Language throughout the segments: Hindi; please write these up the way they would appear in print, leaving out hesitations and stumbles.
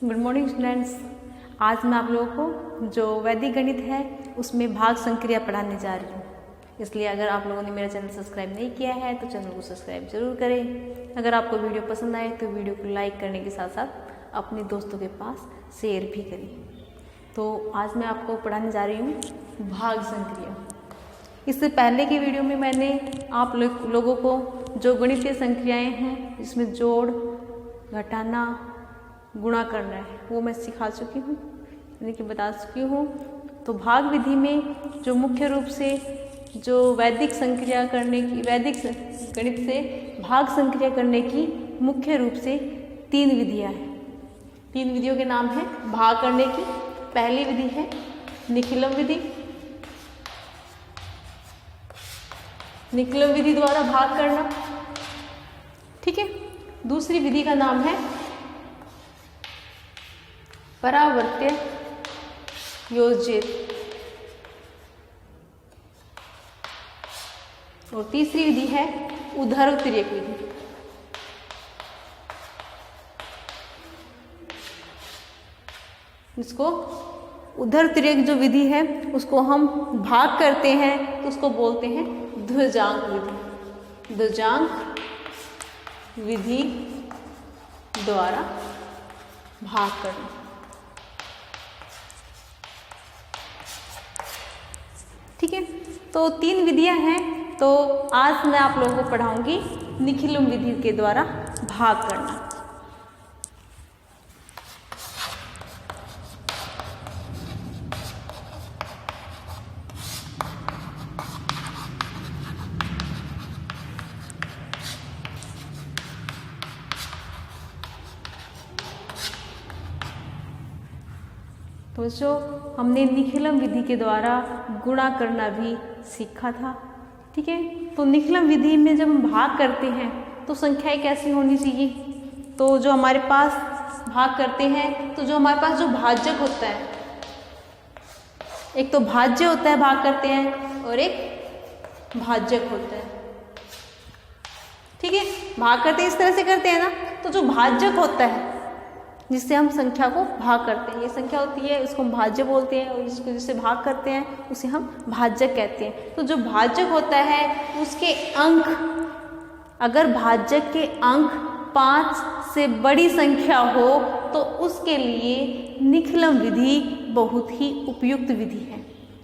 Good morning students. आज मैं आप लोगों को जो वैदिक गणित है उसमें भाग संक्रिया पढ़ाने जा रही हूँ। इसलिए अगर आप लोगों ने मेरा चैनल सब्सक्राइब नहीं किया है तो चैनल को सब्सक्राइब जरूर करें। अगर आपको वीडियो पसंद आए तो वीडियो को लाइक करने के साथ साथ अपने दोस्तों के पास शेयर भी करें। तो आज मैं आपको पढ़ाने जा रही हूँ भाग संक्रिया। इससे पहले की वीडियो में मैंने आप लोगों को जो गणितीय संक्रियाएँ हैं जिसमें जोड़, घटाना, गुणा करना है वो मैं सिखा चुकी हूँ, यानी कि बता चुकी हूँ। तो भाग विधि में जो मुख्य रूप से जो वैदिक संक्रिया करने की, वैदिक गणित से भाग संक्रिया करने की मुख्य रूप से 3 विधियाँ हैं। 3 विधियों के नाम हैं भाग करने की। पहली विधि है निखिलम विधि। निखिलम विधि द्वारा भाग करना, ठीक है। दूसरी विधि का नाम है परावर्त्य योजित और तीसरी विधि है उधर्वतिर्यक विधि। इसको उधर्वतिर्यक जो विधि है उसको हम भाग करते हैं तो उसको बोलते हैं ध्वजांक विधि। ध्वजांक विधि द्वारा भाग करना, ठीक है। तो 3 विधियां हैं। तो आज मैं आप लोगों को पढ़ाऊंगी निखिलम विधि के द्वारा भाग करना। तो जो हमने निखिलम विधि के द्वारा गुणा करना भी सीखा था, ठीक है। तो निखिलम विधि में जब हम भाग करते हैं तो संख्याएं कैसी होनी चाहिए। तो जो हमारे पास भाग करते हैं तो जो हमारे पास जो भाजक होता है, एक तो भाज्य होता है भाग करते हैं और एक भाजक होता है, ठीक है। भाग करते हैं इस तरह से करते हैं ना। तो जो भाजक होता है जिससे हम संख्या को भाग करते हैं, ये संख्या होती है उसको हम भाज्य बोलते हैं, और इसको जिससे भाग करते हैं उसे हम भाजक कहते हैं। तो जो भाजक होता है उसके अंक, अगर भाजक के अंक 5 से बड़ी संख्या हो तो उसके लिए निखिलम विधि बहुत ही उपयुक्त विधि है।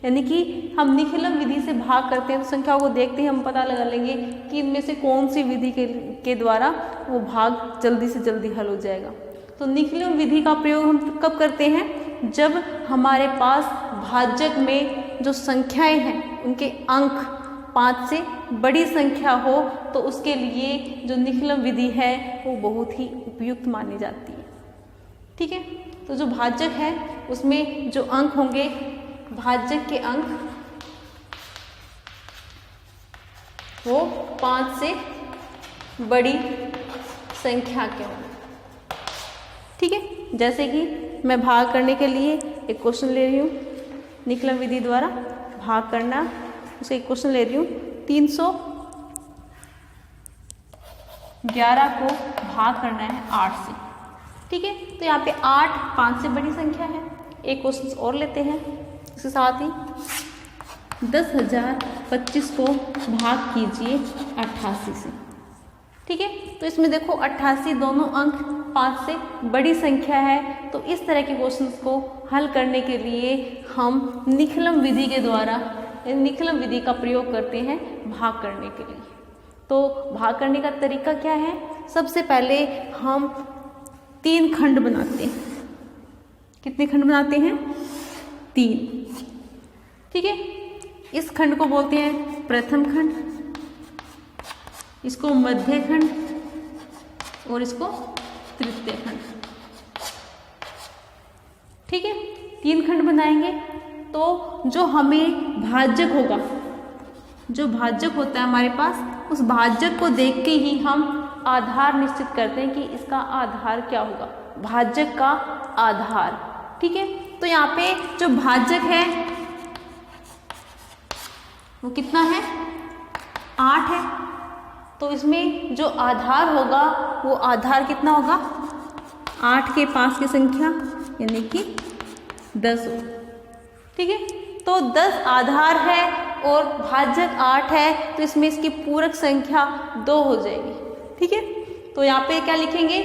यानी कि हम निखिलम विधि से भाग करते हैं तो संख्याओं को देखते ही हम पता लगा लेंगे कि इनमें से कौन सी विधि के द्वारा वो भाग जल्दी से जल्दी हल हो जाएगा। तो निखिलम विधि का प्रयोग हम कब करते हैं, जब हमारे पास भाजक में जो संख्याएं हैं उनके अंक 5 से बड़ी संख्या हो तो उसके लिए जो निखिलम विधि है वो बहुत ही उपयुक्त मानी जाती है, ठीक है। तो जो भाजक है उसमें जो अंक होंगे, भाजक के अंक वो 5 से बड़ी संख्या के होंगे, ठीक है। जैसे कि मैं भाग करने के लिए एक क्वेश्चन ले रही हूँ, निखिलम विधि द्वारा भाग करना, उसे एक क्वेश्चन ले रही हूँ। 311 को भाग करना है 8 से, ठीक है। तो यहाँ पे 8 5 से बड़ी संख्या है। एक क्वेश्चन और लेते हैं इसके साथ ही। 10,025 को भाग कीजिए 88 से, ठीक है। तो इसमें देखो 88 दोनों अंक 5 से बड़ी संख्या है। तो इस तरह के क्वेश्चंस को हल करने के लिए हम निखिलम विधि के द्वारा, निखिलम विधि का प्रयोग करते हैं भाग करने के लिए। तो भाग करने का तरीका क्या है, सबसे पहले हम 3 खंड बनाते हैं। कितने खंड बनाते हैं, 3, ठीक है। इस खंड को बोलते हैं प्रथम खंड, इसको मध्य खंड और इसको तृतीय खंड, ठीक है। 3 खंड बनाएंगे। तो जो हमें भाजक होगा, जो भाजक होता है हमारे पास, उस भाजक को देख के ही हम आधार निश्चित करते हैं कि इसका आधार क्या होगा, भाजक का आधार, ठीक है। तो यहाँ पे जो भाजक है वो कितना है, 8 है। तो इसमें जो आधार होगा वो आधार कितना होगा, 8 के पास की संख्या यानी कि 10 हो। ठीक है, तो 10 आधार है और भाजक 8 है, तो इसमें इसकी पूरक संख्या 2 हो जाएगी। ठीक है, तो यहाँ पे क्या लिखेंगे,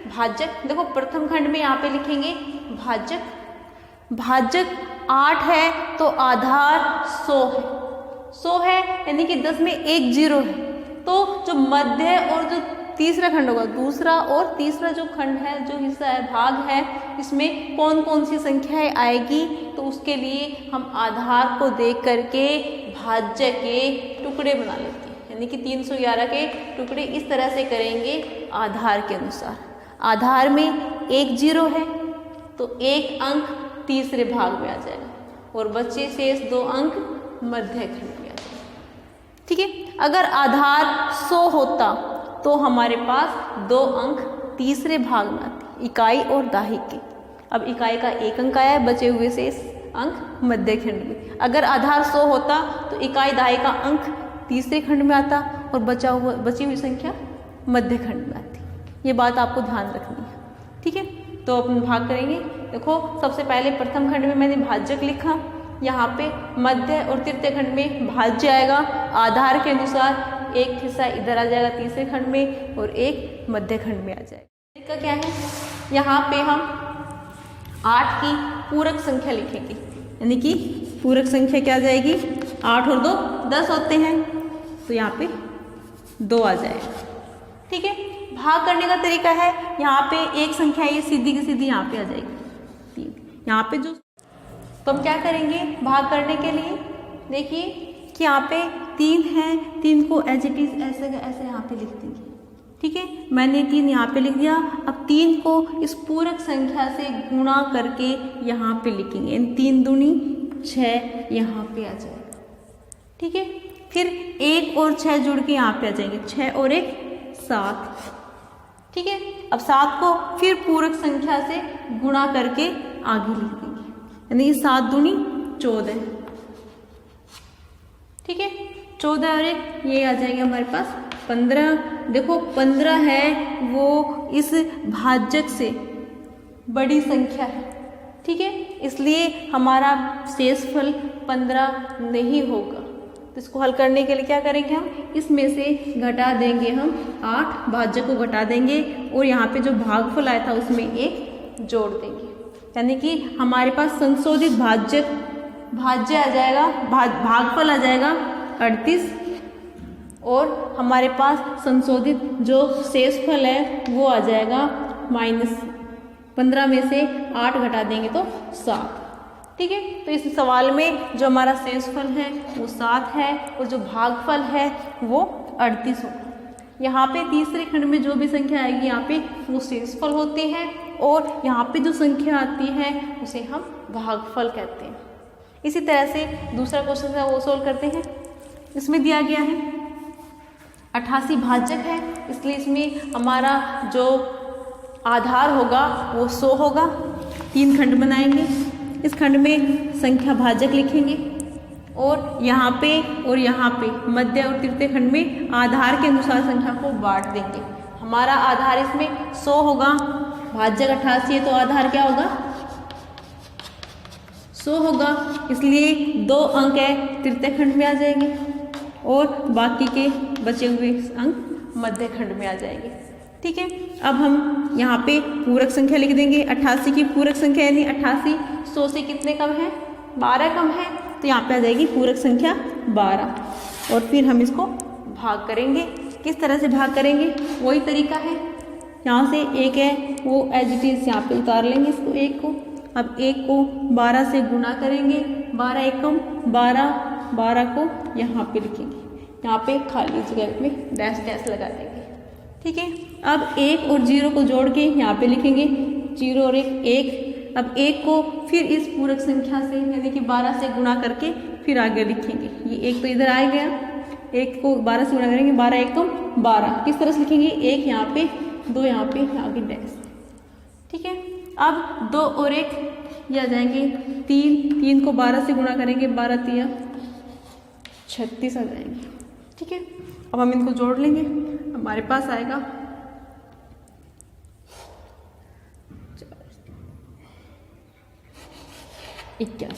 भाजक। देखो प्रथम खंड में यहाँ पे लिखेंगे भाजक, भाजक 8 है तो आधार 100 है, 100 है यानी कि 10 में एक 0 है। तो जो मध्य और जो तीसरा खंड होगा, दूसरा और तीसरा जो खंड है, जो हिस्सा है, भाग है, इसमें कौन कौन सी संख्याएं आएगी, तो उसके लिए हम आधार को देख करके भाज्य के टुकड़े बना लेते हैं, यानी कि 311 के टुकड़े इस तरह से करेंगे आधार के अनुसार। आधार में एक 0 है तो एक अंक तीसरे भाग में आ जाएगा और बचे शेष 2 अंक मध्य खंड में आ जाएगा। ठीक है, अगर आधार 100 होता तो हमारे पास 2 अंक तीसरे भाग में आते, इकाई और दाही के। अब इकाई का 1 अंक आया है, बचे हुए शेष अंक मध्य खंड में। अगर आधार 100 होता तो इकाई दाही का अंक तीसरे खंड में आता और बची हुई संख्या मध्य खंड में आती। ये बात आपको ध्यान रखनी है। ठीक है, तो अपन भाग करेंगे। देखो सबसे पहले प्रथम खंड में मैंने भाजक लिखा, यहाँ पे मध्य और तृतीय खंड में भाज्य आएगा। आधार के अनुसार एक हिस्सा इधर आ जाएगा तीसरे खंड में और एक मध्य खंड में आ जाएगा। तरीका क्या है, यहाँ पे हम 8 की पूरक संख्या लिखेंगे, यानी कि पूरक संख्या क्या आ जाएगी, 8 और 2 10 होते हैं, तो यहाँ पे 2 आ जाएगा। ठीक है, भाग करने का तरीका है, यहाँ पे एक संख्या ये सीधी की सीधी यहाँ पे आ जाएगी 3। यहाँ पे जो, तो हम क्या करेंगे भाग करने के लिए, देखिए कि यहाँ पे 3 है, 3 को एज इट इज ऐसे ऐसे यहाँ पे लिख देंगे। ठीक है, मैंने 3 यहाँ पे लिख दिया। अब 3 को इस पूरक संख्या से गुणा करके यहाँ पे लिखेंगे, 3 दूनी 6 यहाँ पे आ जाएगा। ठीक है, फिर 1 और 6 जुड़ के यहाँ पे आ जाएंगे, 6 और 1 7। ठीक है, अब 7 को फिर पूरक संख्या से गुणा करके आगे लिख देंगे, यानी 7 दूनी 14। ठीक है, 14 और 1 ये आ जाएगा हमारे पास 15। देखो 15 है वो इस भाजक से बड़ी संख्या है। ठीक है, इसलिए हमारा शेषफल 15 नहीं होगा। तो इसको हल करने के लिए क्या करेंगे, हम इसमें से घटा देंगे, हम 8 भाजक को घटा देंगे और यहाँ पे जो भागफल आया था उसमें 1 जोड़ देंगे, यानी कि हमारे पास संशोधित भाज्य आ जाएगा, भागफल आ जाएगा 38 और हमारे पास संशोधित जो शेषफल है वो आ जाएगा -15 में से 8 घटा देंगे तो 7। ठीक है, तो इस सवाल में जो हमारा शेषफल है वो 7 है और जो भागफल है वो 38 होगा। यहाँ पे तीसरे खंड में जो भी संख्या आएगी यहाँ पे वो शेषफल होती है और यहाँ पे जो संख्या आती है उसे हम भागफल कहते हैं। इसी तरह से दूसरा क्वेश्चन है वो सोल्व करते हैं। इसमें दिया गया है 88 भाजक है, इसलिए इसमें हमारा जो आधार होगा वो 100 होगा। 3 खंड बनाएंगे, इस खंड में संख्या भाजक लिखेंगे और यहाँ पे मध्य और तृतीय खंड में आधार के अनुसार संख्या को बांट देंगे। हमारा आधार इसमें 100 होगा, भाजक 88 है तो आधार क्या होगा 100 होगा, इसलिए 2 अंक है तृतीय खंड में आ जाएंगे और बाकी के बचे हुए अंक मध्य खंड में आ जाएंगे। ठीक है, अब हम यहाँ पे पूरक संख्या लिख देंगे। 88 की पूरक संख्या यानी 88 100 से कितने कम है, 12 कम है, तो यहाँ पे आ जाएगी पूरक संख्या 12 और फिर हम इसको भाग करेंगे। किस तरह से भाग करेंगे, वही तरीका है। यहाँ से 1 है वो एज इट इज यहाँ पे उतार लेंगे इसको 1 को। अब 1 को 12 से गुणा करेंगे, 12 एकम 12, 12 को यहाँ पे लिखेंगे, यहाँ पे खाली जगह में डैश डैश लगा देंगे। ठीक है, अब 1 और 0 को जोड़ के यहाँ पे लिखेंगे, 0 और 1। अब 1 को फिर इस पूरक संख्या से यानी कि 12 से गुणा करके फिर आगे लिखेंगे। ये 1 तो इधर आ गया, 1 को 12 से गुणा करेंगे, 12 एकम 12। किस तरह से लिखेंगे, 1 यहाँ पे 2 यहाँ पे आगे डैश। ठीक है, अब 2 और 1 ये आ जाएंगे 3 को 12 से गुणा करेंगे, 12 3 36 आ जाएंगे। ठीक है, अब हम इनको जोड़ लेंगे, हमारे पास आएगा 81।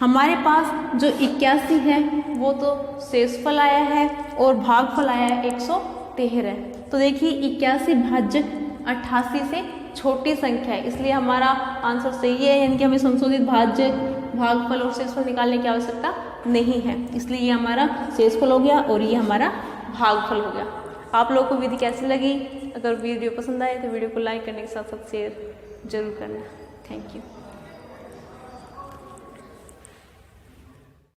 हमारे पास जो 81 है वो तो शेषफल आया है और भागफल आया है 113। तो देखिए 81 भाज्यक 88 से छोटी संख्या है, इसलिए हमारा आंसर सही है, यानी कि हमें संशोधित भाज्य, भागफल और शेषफल निकालने की आवश्यकता नहीं है। इसलिए ये हमारा शेषफल हो गया और ये हमारा भागफल हो गया। आप लोगों को विधि कैसी लगी? अगर वीडियो पसंद आए तो वीडियो को लाइक करने के साथ साथ शेयर जरूर करना। Thank you.